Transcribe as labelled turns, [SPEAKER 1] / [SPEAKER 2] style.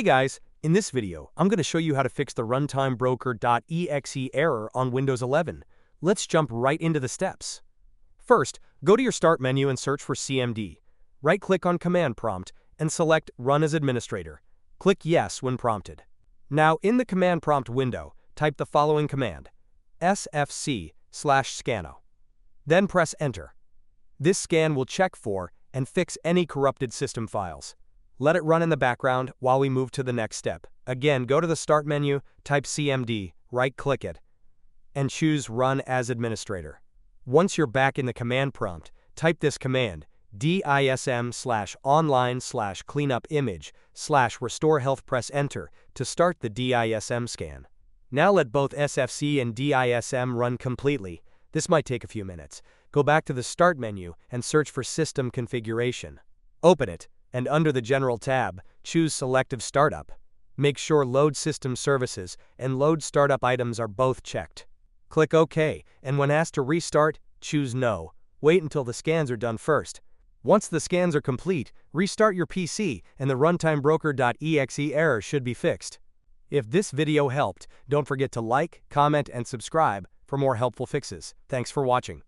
[SPEAKER 1] Hey guys, in this video, I'm going to show you how to fix the Runtimebroker.exe error on Windows 11. Let's jump right into the steps. First, go to your Start menu and search for CMD. Right-click on Command Prompt and select Run as Administrator. Click Yes when prompted. Now, in the Command Prompt window, type the following command, sfc/scano. Then press Enter. This scan will check for and fix any corrupted system files. Let it run in the background while we move to the next step. Again, go to the Start menu, type CMD, right-click it, and choose Run as Administrator. Once you're back in the command prompt, type this command, dism/online/cleanupimage/restore health. Press Enter to start the DISM scan. Now let both SFC and DISM run completely. This might take a few minutes. Go back to the Start menu and search for System Configuration. Open it, and under the General tab, choose Selective Startup. Make sure Load System Services and Load Startup Items are both checked. Click OK, and when asked to restart, choose No. Wait until the scans are done first. Once the scans are complete, restart your PC and the Runtimebroker.exe error should be fixed. If this video helped, don't forget to like, comment, and subscribe for more helpful fixes. Thanks for watching.